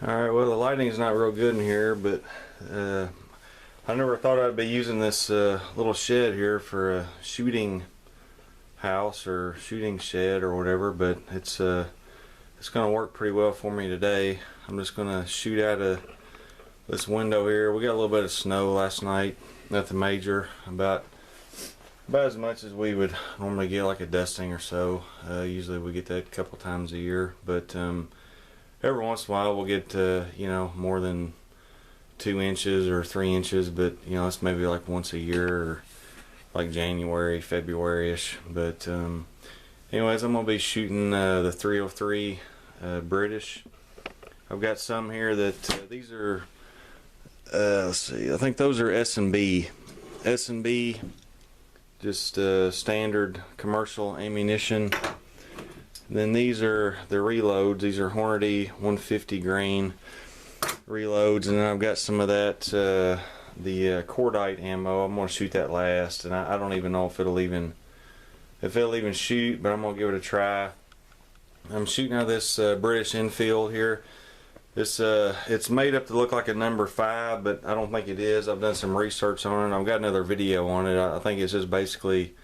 Alright, well the lighting is not real good in here, but I never thought I'd be using this little shed here for a shooting house or shooting shed or whatever, but it's going to work pretty well for me today. I'm just going to shoot out of this window here. We got a little bit of snow last night, nothing major, about as much as we would normally get, like a dusting or so. Usually we get that a couple times a year, but every once in a while we'll get more than 2 inches or 3 inches, but it's maybe like once a year, or like January, February-ish. But anyways, I'm gonna be shooting the 303 British. I've got some here that these are let's see, I think those are S&B, just standard commercial ammunition. Then these are the reloads. These are Hornady 150 grain reloads, and then I've got some of that the Cordite ammo. I'm gonna shoot that last, and I don't even know if it'll even shoot, but I'm gonna give it a try. I'm shooting out of this British Enfield here. It's made up to look like a number 5, but I don't think it is. I've done some research on it. I've got another video on it. I think it's just basically,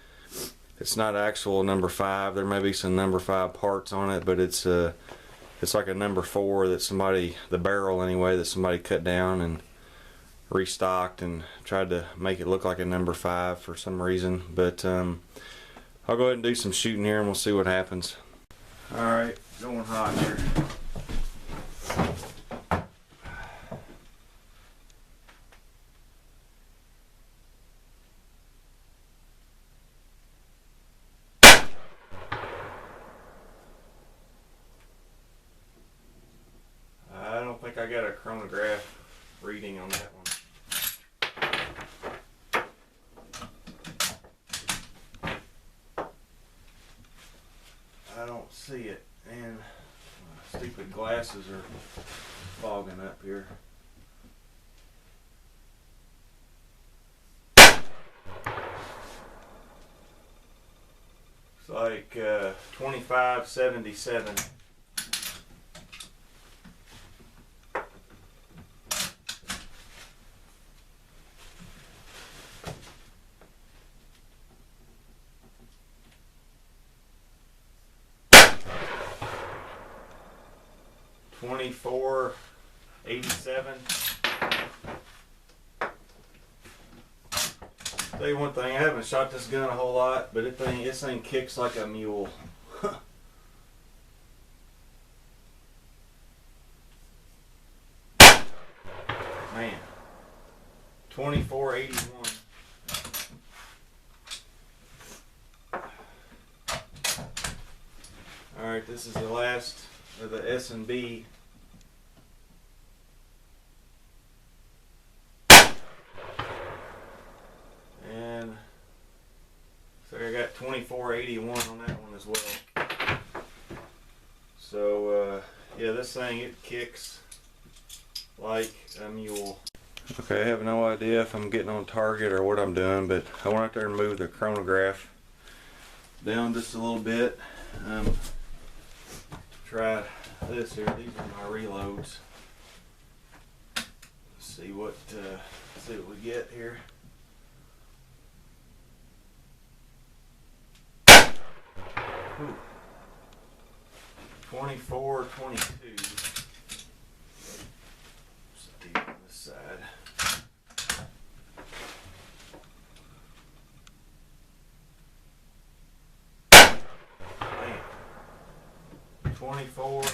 it's not actual number 5. There may be some number 5 parts on it, but it's like a number 4 that somebody, the barrel anyway, that somebody cut down and restocked and tried to make it look like a number 5 for some reason. But I'll go ahead and do some shooting here and we'll see what happens. Alright, going hot here. I don't think I got a chronograph reading on that one. I don't see it, and my stupid glasses are fogging up here. It's like 2577. $24.87. Tell you one thing, I haven't shot this gun a whole lot, but this thing kicks like a mule. Man, 24.81. All right, this is the last of the S&B. And so I got 24.81 on that one as well. So yeah, this thing, it kicks like a mule. Okay, I have no idea if I'm getting on target or what I'm doing, but I went out there and moved the chronograph down just a little bit. Try this here. These are my reloads. Let's see what we get here. Ooh. 24.22. Deep on this side. Man. 24.35.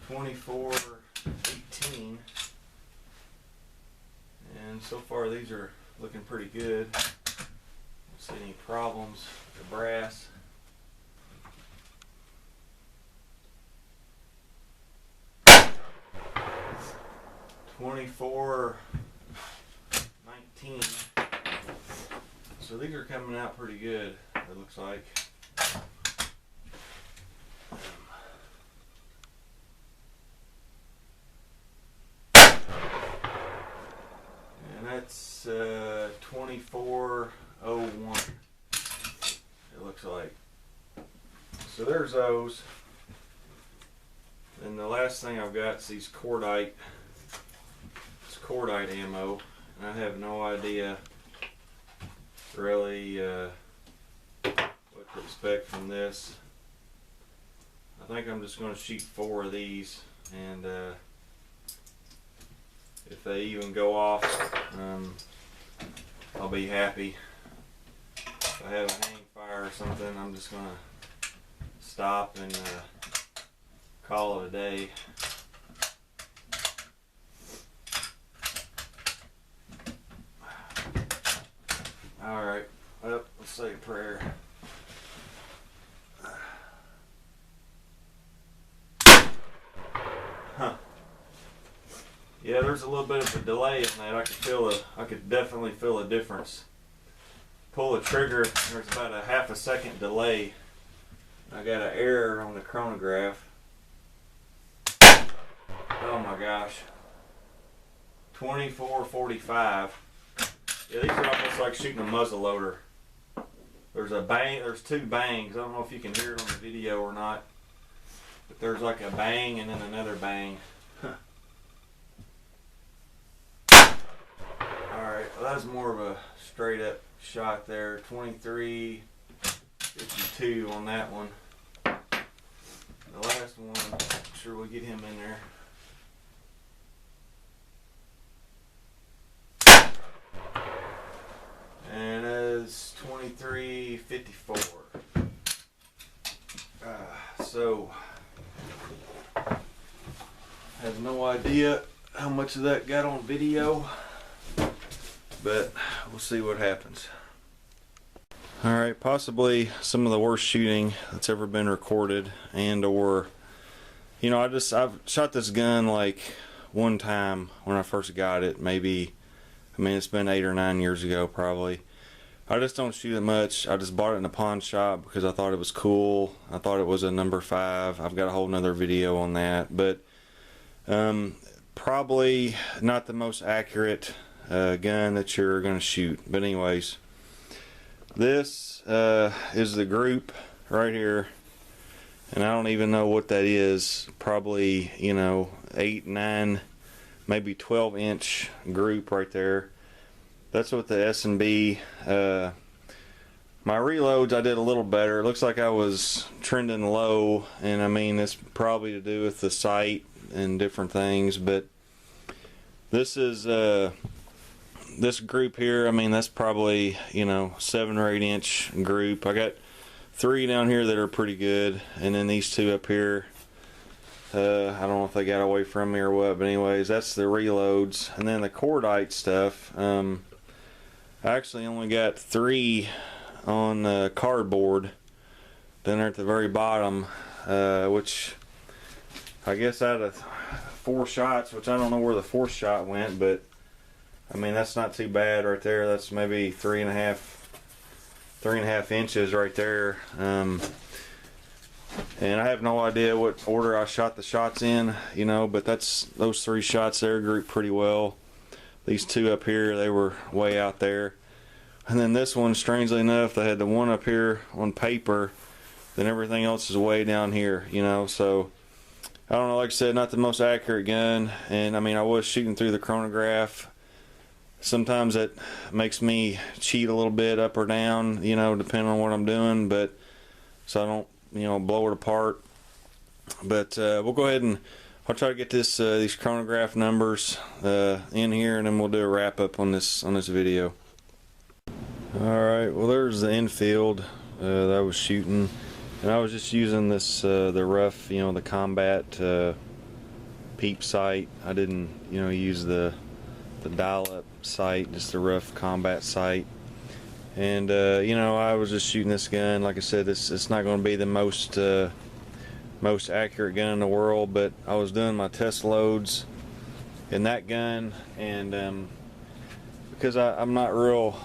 $24.18, and so far these are looking pretty good. Don't see any problems with the brass. $24.19. So these are coming out pretty good, it looks like. 2401. It looks like. So there's those. And the last thing I've got is these Cordite. It's Cordite ammo, and I have no idea really what to expect from this. I think I'm just going to shoot 4 of these, and if they even go off, I'll be happy. If I have a hang fire or something, I'm just going to stop and call it a day. Alright, well, let's say a prayer. Huh. Yeah, there's a little bit of a delay in that. I could definitely feel a difference. Pull the trigger, there's about a half a second delay. I got an error on the chronograph. Oh my gosh. 24:45. Yeah, these are almost like shooting a muzzle loader. There's a bang, there's 2 bangs. I don't know if you can hear it on the video or not. But there's like a bang and then another bang. Alright, well, that's more of a straight up shot there. 23:52 on that one. The last one, I'm sure we'll get him in there. And it's 23:54. So I have no idea how much of that got on video, but we'll see what happens. Alright, possibly some of the worst shooting that's ever been recorded, and or, you know, I've shot this gun like one time when I first got it. Maybe, I mean, it's been 8 or 9 years ago probably. I just don't shoot it much. I just bought it in a pawn shop because I thought it was cool. I thought it was a number 5. I've got a whole nother video on that, but probably not the most accurate gun that you're going to shoot. But anyways, this is the group right here, and I don't even know what that is. Probably, you know, 8, 9, maybe 12-inch group right there. That's what the S&B. My reloads, I did a little better. It looks like I was trending low, and I mean, it's probably to do with the sight and different things, but this is this group here. I mean, that's probably, you know, 7 or 8 inch group. I got 3 down here that are pretty good, and then these 2 up here, I don't know if they got away from me or what, but anyways, that's the reloads. And then the Cordite stuff, I actually only got 3 on cardboard. Then they're at the very bottom, which I guess out of 4 shots, which I don't know where the 4th shot went, but I mean, that's not too bad right there. That's maybe 3.5 inches right there. And I have no idea what order I shot the shots in, you know, but those 3 shots there grouped pretty well. These 2 up here, they were way out there. And then this one, strangely enough, they had the one up here on paper, then everything else is way down here, you know. So I don't know, like I said, not the most accurate gun, and I mean, I was shooting through the chronograph. Sometimes it makes me cheat a little bit up or down, you know, depending on what I'm doing, but so I don't, you know, blow it apart. But we'll go ahead and I'll try to get this these chronograph numbers in here, and then we'll do a wrap up on this video. Alright, well, there's the Enfield that I was shooting, and I was just using this the rough, you know, the combat peep sight. I didn't, you know, use the dial-up sight, just the rough combat sight. And you know, I was just shooting this gun. Like I said, it's not going to be the most accurate gun in the world, but I was doing my test loads in that gun, and because I'm not real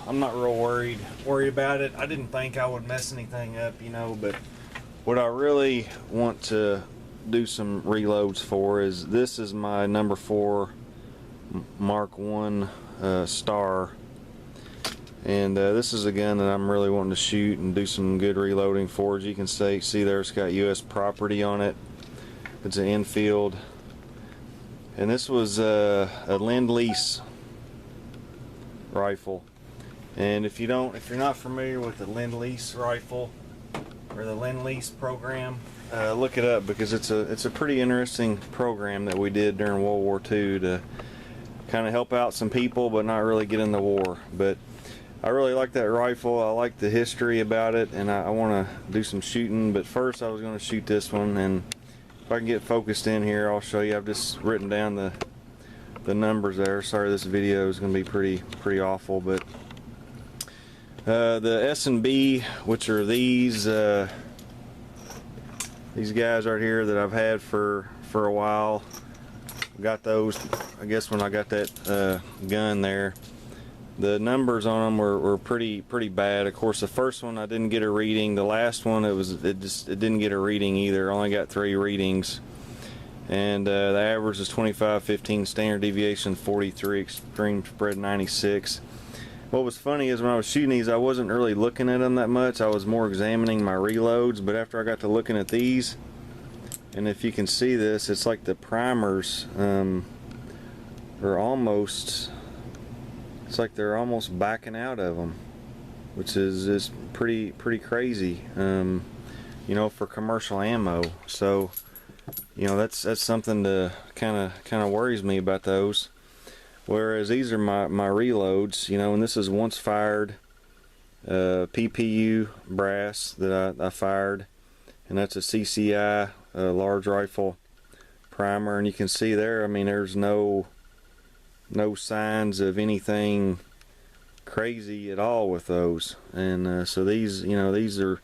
worried about it. I didn't think I would mess anything up, you know, but what I really want to do some reloads for is, this is my number 4 Mark 1 star, And this is a gun that I'm really wanting to shoot and do some good reloading for. As you can see there, it's got U.S. property on it. It's an Enfield, and this was a Lend-Lease rifle. And if you're not familiar with the Lend-Lease rifle or the Lend-Lease program, look it up, because it's a pretty interesting program that we did during World War II to kind of help out some people, but not really get in the war. But I really like that rifle. I like the history about it, and I want to do some shooting. But first I was going to shoot this one, and if I can get focused in here, I'll show you. I've just written down the numbers there. Sorry, this video is going to be pretty awful, but the S&B, which are these guys right here that I've had for a while. Got those, I guess, when I got that gun there. The numbers on them were pretty bad. Of course, the first one I didn't get a reading. The last one it didn't get a reading either. I only got 3 readings, and the average is 25-15, standard deviation 43, extreme spread 96. What was funny is when I was shooting these, I wasn't really looking at them that much. I was more examining my reloads. But after I got to looking at these, and if you can see this, it's like the primers are almost. It's like they're almost backing out of them, which is pretty crazy, you know, for commercial ammo. So, you know, that's something to kind of worries me about those. Whereas these are my reloads, you know, and this is once fired PPU brass that I fired, and that's a CCI large rifle primer, and you can see there, I mean, there's no signs of anything crazy at all with those. And so these, you know, these are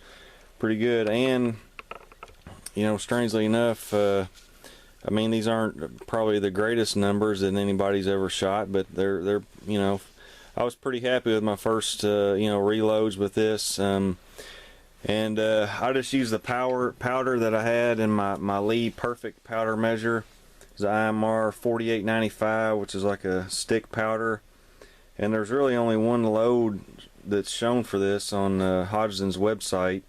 pretty good. And, you know, strangely enough, I mean, these aren't probably the greatest numbers that anybody's ever shot, but they're you know, I was pretty happy with my first you know, reloads with this. And I just used the powder that I had in my Lee Perfect powder measure. The IMR 4895, which is like a stick powder, and there's really only one load that's shown for this on Hodgson's website,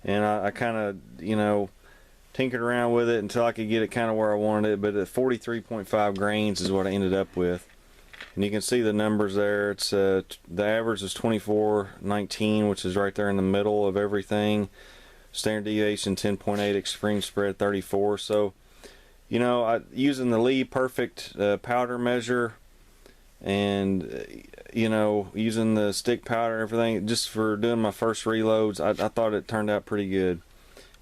and I kind of, you know, tinkered around with it until I could get it kind of where I wanted it. But at 43.5 grains is what I ended up with, and you can see the numbers there. It's the average is 24.19, which is right there in the middle of everything. Standard deviation 10.8, extreme spread 34. So, you know, using the Lee Perfect powder measure, and you know, using the stick powder and everything, just for doing my first reloads, I thought it turned out pretty good.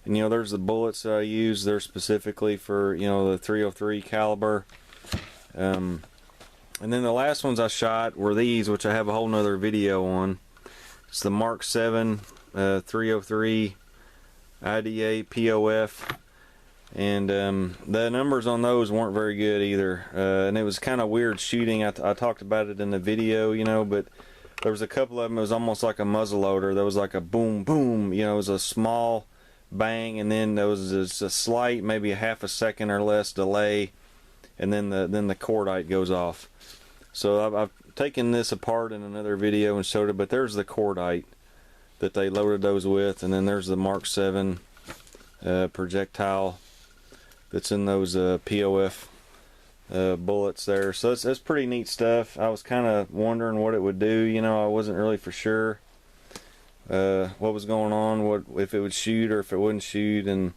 And you know, there's the bullets that I use. They're specifically for, you know, the 303 caliber. And then the last ones I shot were these, which I have a whole nother video on. It's the Mark 7 303 IDA POF. And the numbers on those weren't very good either, and it was kind of weird shooting. I talked about it in the video, you know, but there was a couple of them. It was almost like a muzzleloader. There was like a boom boom, you know, it was a small bang, and then there was a slight, maybe a half a second or less delay, and then the cordite goes off. So I've taken this apart in another video and showed it, but there's the cordite that they loaded those with, and then there's the Mark 7 projectile that's in those POF bullets there. So that's pretty neat stuff. I was kind of wondering what it would do, you know. I wasn't really for sure what was going on, what if it would shoot or if it wouldn't shoot, and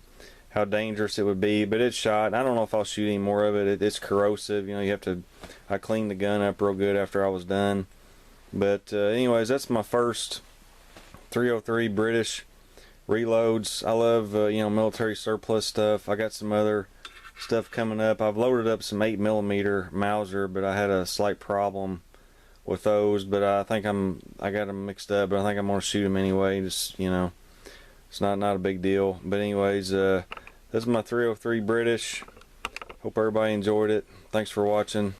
how dangerous it would be. But it shot. I don't know if I'll shoot any more of it. It's corrosive, you know. You have to. I cleaned the gun up real good after I was done. But anyways, that's my first 303 British reloads. I love you know, military surplus stuff. I got some other stuff coming up. I've loaded up some 8mm Mauser, but I had a slight problem with those. But I think I got them mixed up, but I think I'm gonna shoot them anyway. Just, you know, it's not a big deal. But anyways, this is my 303 British. Hope everybody enjoyed it. Thanks for watching.